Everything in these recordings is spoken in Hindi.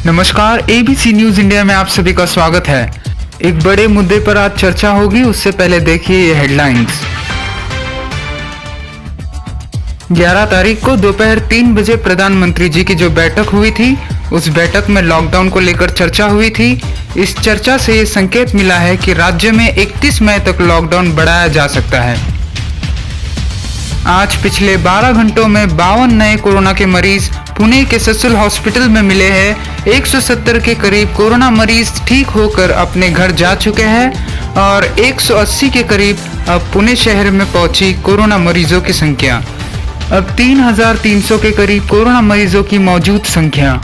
नमस्कार, ABC न्यूज इंडिया में आप सभी का स्वागत है। एक बड़े मुद्दे पर आज चर्चा होगी, उससे पहले देखिए ये हेडलाइंस। 11 तारीख को दोपहर 3 बजे प्रधानमंत्री जी की जो बैठक हुई थी, उस बैठक में लॉकडाउन को लेकर चर्चा हुई थी। इस चर्चा से ये संकेत मिला है कि राज्य में 31 मई तक लॉकडाउन बढ़ाया जा सकता है। आज पिछले 12 घंटों में 52 नए कोरोना के मरीज पुणे के ससुल हॉस्पिटल में मिले हैं। 170 के करीब कोरोना मरीज ठीक होकर अपने घर जा चुके हैं और 180 के करीब अब पुणे शहर में पहुंची कोरोना मरीजों की संख्या। अब 3300 के करीब कोरोना मरीजों की मौजूद संख्या।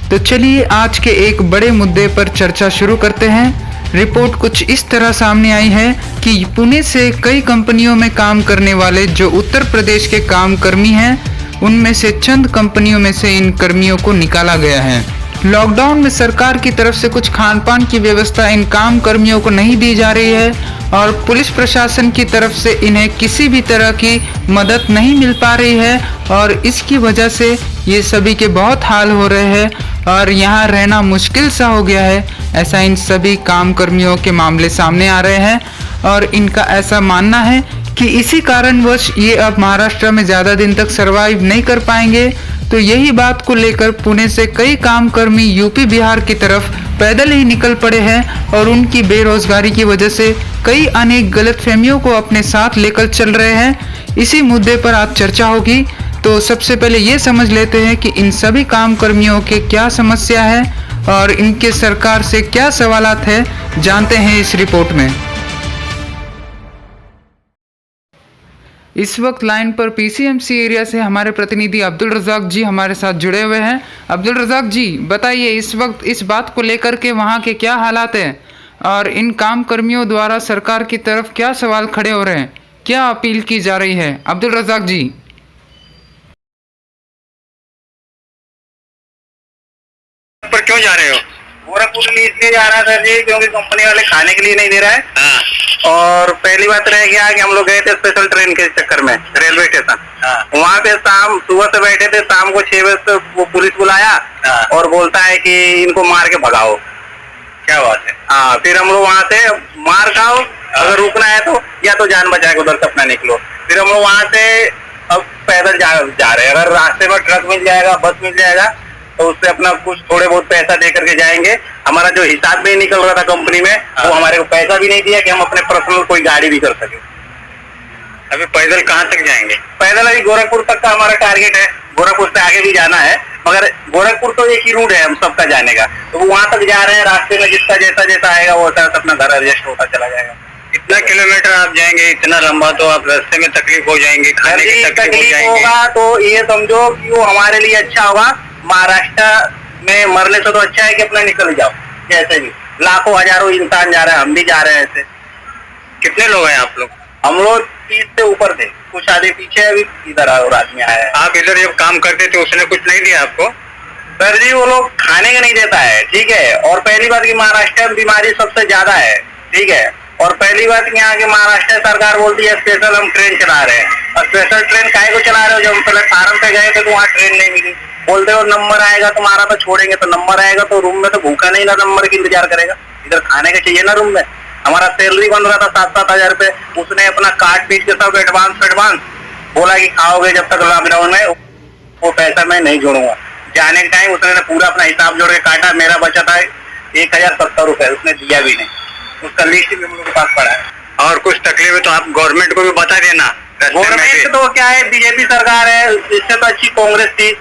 तो चलिए आज के एक बड़े मुद्दे पर चर्चा शुरू करते हैं। रिपोर्ट कुछ इस तरह सामने आई है कि पुणे से कई कंपनियों में काम करने वाले जो उत्तर प्रदेश के काम कर्मी हैं, उनमें से चंद कंपनियों में से इन कर्मियों को निकाला गया है। लॉकडाउन में सरकार की तरफ से कुछ खान पान की व्यवस्था इन काम कर्मियों को नहीं दी जा रही है और पुलिस प्रशासन की तरफ से इन्हें किसी भी तरह की मदद नहीं मिल पा रही है और इसकी वजह से ये सभी के बहुत हाल हो रहे हैं और यहाँ रहना मुश्किल सा हो गया है। ऐसा इन सभी काम कर्मियों के मामले सामने आ रहे हैं और इनका ऐसा मानना है कि इसी कारणवश ये अब महाराष्ट्र में ज़्यादा दिन तक सरवाइव नहीं कर पाएंगे। तो यही बात को लेकर पुणे से कई काम कर्मी यूपी बिहार की तरफ पैदल ही निकल पड़े हैं और उनकी बेरोजगारी की वजह से कई अनेक गलतफहमियों को अपने साथ लेकर चल रहे हैं। इसी मुद्दे पर आज चर्चा होगी। तो सबसे पहले ये समझ लेते हैं कि इन सभी काम कर्मियों के क्या समस्या है और इनके सरकार से क्या सवालात है, जानते हैं इस रिपोर्ट में। इस वक्त लाइन पर PCMC एरिया से हमारे प्रतिनिधि अब्दुल रज़ाक जी हमारे साथ जुड़े हुए हैं। अब्दुल रज़ाक जी, बताइए इस वक्त इस बात को लेकर के वहाँ के क्या हालात हैं और इन काम कर्मियों द्वारा सरकार की तरफ क्या सवाल खड़े हो रहे हैं, क्या अपील की जा रही है? अब्दुल रज़ाक जी। पर क्यों जा रहे हो? गोरखपुर में इसलिए जा रहा था जी क्योंकि कंपनी वाले खाने के लिए नहीं दे रहा है। हाँ। और पहली बात रह गया कि हम लोग गए थे स्पेशल ट्रेन के चक्कर में रेलवे स्टेशन। हाँ। वहाँ पे शाम सुबह से बैठे थे, शाम को 6 बजे से वो पुलिस बुलाया। हाँ। और बोलता है कि इनको मार के भगाओ। क्या बात है? हाँ, फिर हम लोग वहाँ से मार खाओ, अगर रुकना है तो या तो जान बचा के उधर से अपना निकलो। फिर हम लोग वहाँ से अब पैदल जा रहे हैं। अगर रास्ते में ट्रक मिल जाएगा, बस मिल जाएगा तो उससे अपना कुछ थोड़े बहुत पैसा दे करके जाएंगे। हमारा जो हिसाब भी निकल रहा था कंपनी में, वो हमारे को पैसा भी नहीं दिया कि हम अपने पर्सनल कोई गाड़ी भी कर सके। अभी पैदल कहाँ तक जाएंगे? पैदल अभी गोरखपुर तक का हमारा टारगेट है। गोरखपुर से आगे भी जाना है, मगर गोरखपुर तो एक ही रूट है हम सबका जाने का। तो वो वहाँ तक जा रहे हैं। रास्ते में जिसका जैसा आएगा वो अपना घर एडजस्ट होता चला जाएगा। इतना किलोमीटर आप जाएंगे, इतना लंबा, तो आप रास्ते में तकलीफ हो जाएंगे, खाने की तकलीफ होगा। तो ये समझो कि वो हमारे लिए अच्छा होगा। महाराष्ट्र में मरने से तो अच्छा है कि अपना निकल जाओ। जैसे भी लाखों हजारों इंसान जा रहे हैं, हम भी जा रहे हैं ऐसे। कितने लोग हैं आप लोग? हम लोग 30 से ऊपर थे, कुछ आधे पीछे अभी इधर और आदमी आया है। आप इधर जब काम करते थे उसने कुछ नहीं दिया आपको? सर जी, वो लोग खाने का नहीं देता है, ठीक है। और पहली बात की महाराष्ट्र में बीमारी सबसे ज्यादा है, ठीक है। और पहली बात यहाँ की महाराष्ट्र सरकार बोलती है स्पेशल हम ट्रेन चला रहे हैं। और स्पेशल ट्रेन काहे को चला रहे हो? जब हम पहले फार्म पे गए थे तो वहाँ ट्रेन नहीं मिली। बोलते हो नंबर आएगा तुम्हारा तो छोड़ेंगे, तो नंबर आएगा तो रूम में तो भूखा नहीं ना नंबर की इंतजार करेगा। इधर खाने का चाहिए ना रूम में। हमारा सैलरी बन रहा था 7-7 हजार रुपए। उसने अपना कार्ड पीट के सब एडवांस बोला कि खाओगे जब तक लॉकडाउन में, वो पैसा मैं नहीं जोड़ूंगा। जाने के टाइम उसने पूरा अपना हिसाब जोड़ के काटा। मेरा बचा था 1070 रुपए, उसने दिया भी नहीं। उसका लिस्ट भी हम लोग के पास पड़ा है। और कुछ तकलीफ है तो आप गवर्नमेंट को भी बता देना। गवर्नमेंट तो क्या है, बीजेपी सरकार है। इससे तो अच्छी कांग्रेस थी,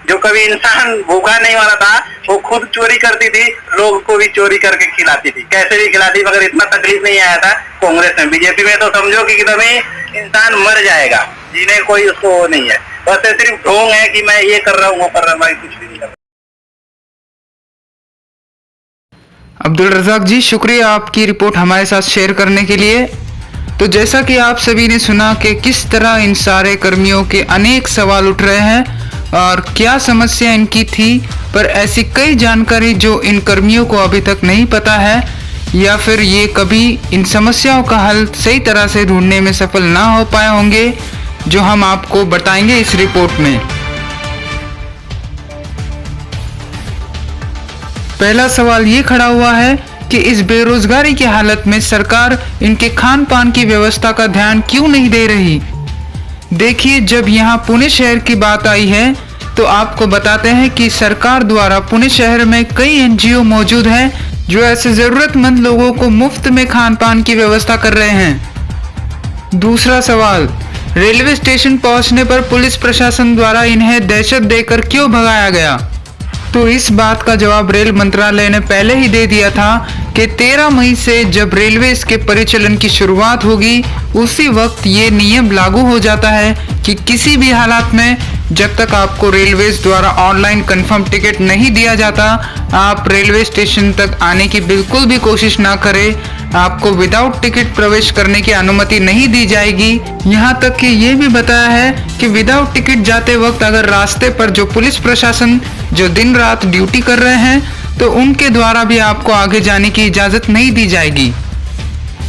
जो कभी इंसान भूखा नहीं मरा था। वो खुद चोरी करती थी, लोगों को भी चोरी करके खिलाती थी, कैसे भी खिलाती, मगर इतना तकलीफ नहीं आया था कांग्रेस में। बीजेपी में तो समझो कि एकदम ही इंसान मर जाएगा, जीने कोई उसको वो नहीं है। बस सिर्फ ढोंग है कि मैं ये कर रहा हूँ, वो कर रहा हूँ, कुछ भी नहीं कर रहा। अब्दुल रज़ाक जी, शुक्रिया आपकी रिपोर्ट हमारे साथ शेयर करने के लिए। तो जैसा कि आप सभी ने सुना कि किस तरह इन सारे कर्मियों के अनेक सवाल उठ रहे हैं और क्या समस्या इनकी थी, पर ऐसी कई जानकारी जो इन कर्मियों को अभी तक नहीं पता है या फिर ये कभी इन समस्याओं का हल सही तरह से ढूंढने में सफल ना हो पाए होंगे, जो हम आपको बताएंगे इस रिपोर्ट में। पहला सवाल ये खड़ा हुआ है कि इस बेरोजगारी की हालत में सरकार इनके खान पान की व्यवस्था का ध्यान क्यों नहीं दे रही। देखिए, जब यहाँ पुणे शहर की बात आई है तो आपको बताते हैं कि सरकार द्वारा पुणे शहर में कई एनजीओ मौजूद हैं जो ऐसे जरूरतमंद लोगों को मुफ्त में खान पान की व्यवस्था कर रहे हैं। दूसरा सवाल, रेलवे स्टेशन पहुंचने पर पुलिस प्रशासन द्वारा इन्हें दहशत देकर क्यों भगाया गया। तो इस बात का जवाब रेल मंत्रालय ने पहले ही दे दिया था कि 13 मई से जब रेलवे के परिचालन की शुरुआत होगी उसी वक्त ये नियम लागू हो जाता है कि किसी भी हालात में जब तक आपको रेलवे द्वारा ऑनलाइन कंफर्म टिकट नहीं दिया जाता आप रेलवे स्टेशन तक आने की बिल्कुल भी कोशिश ना करें। आपको विदाउट टिकट प्रवेश करने की अनुमति नहीं दी जाएगी। यहाँ तक कि ये भी बताया है कि विदाउट टिकट जाते वक्त अगर रास्ते पर जो पुलिस प्रशासन जो दिन रात ड्यूटी कर रहे हैं तो उनके द्वारा भी आपको आगे जाने की इजाज़त नहीं दी जाएगी।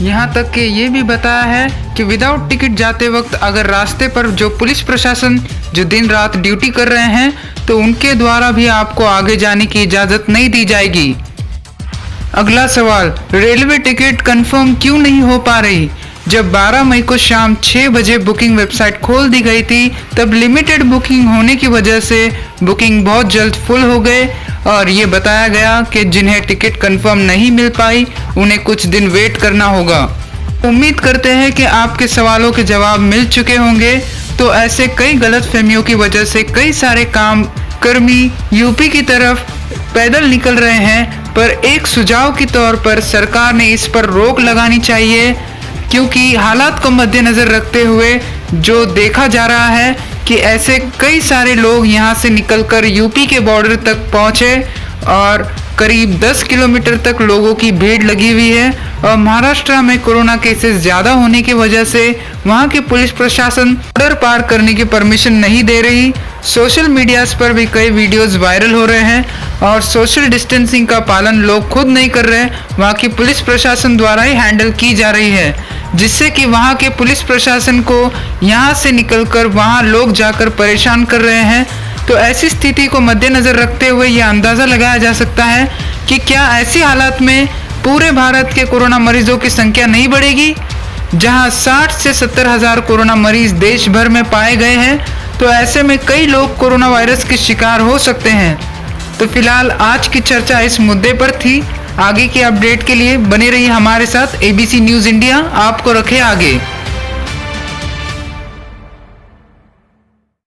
यहाँ तक कि ये भी बताया है कि विदाउट टिकट जाते वक्त अगर रास्ते पर जो पुलिस प्रशासन जो दिन रात ड्यूटी कर रहे हैं तो उनके द्वारा भी आपको आगे जाने की इजाज़त नहीं दी जाएगी। अगला सवाल, रेलवे टिकट कंफर्म क्यों नहीं हो पा रही। जब 12 मई को शाम 6 बजे बुकिंग वेबसाइट खोल दी गई थी तब लिमिटेड बुकिंग होने की वजह से बुकिंग बहुत जल्द फुल हो गए और ये बताया गया कि जिन्हें टिकट कंफर्म नहीं मिल पाई उन्हें कुछ दिन वेट करना होगा। उम्मीद करते हैं कि आपके सवालों के जवाब मिल चुके होंगे। तो ऐसे कई गलतफहमियों की वजह से कई सारे कर्मी यूपी की तरफ पैदल निकल रहे हैं, पर एक सुझाव के तौर पर सरकार ने इस पर रोक लगानी चाहिए क्योंकि हालात को मद्देनजर रखते हुए जो देखा जा रहा है कि ऐसे कई सारे लोग यहाँ से निकलकर यूपी के बॉर्डर तक पहुँचे और करीब 10 किलोमीटर तक लोगों की भीड़ लगी हुई है। और महाराष्ट्र में कोरोना केसेस ज़्यादा होने की वजह से वहाँ के पुलिस प्रशासन बॉर्डर पार करने की परमिशन नहीं दे रही। सोशल मीडियाज पर भी कई वीडियोस वायरल हो रहे हैं और सोशल डिस्टेंसिंग का पालन लोग खुद नहीं कर रहे, वहाँ की पुलिस प्रशासन द्वारा ही हैंडल की जा रही है, जिससे कि वहाँ के पुलिस प्रशासन को यहाँ से निकलकर वहाँ लोग जाकर परेशान कर रहे हैं। तो ऐसी स्थिति को मद्देनजर रखते हुए ये अंदाज़ा लगाया जा सकता है कि क्या ऐसी हालात में पूरे भारत के कोरोना मरीजों की संख्या नहीं बढ़ेगी। जहां 60 से 70 हज़ार कोरोना मरीज देश भर में पाए गए हैं तो ऐसे में कई लोग कोरोना वायरस के शिकार हो सकते हैं। तो फिलहाल आज की चर्चा इस मुद्दे पर थी। आगे की अपडेट के लिए बने रहिए हमारे साथ। ABC न्यूज़ इंडिया आपको रखे आगे।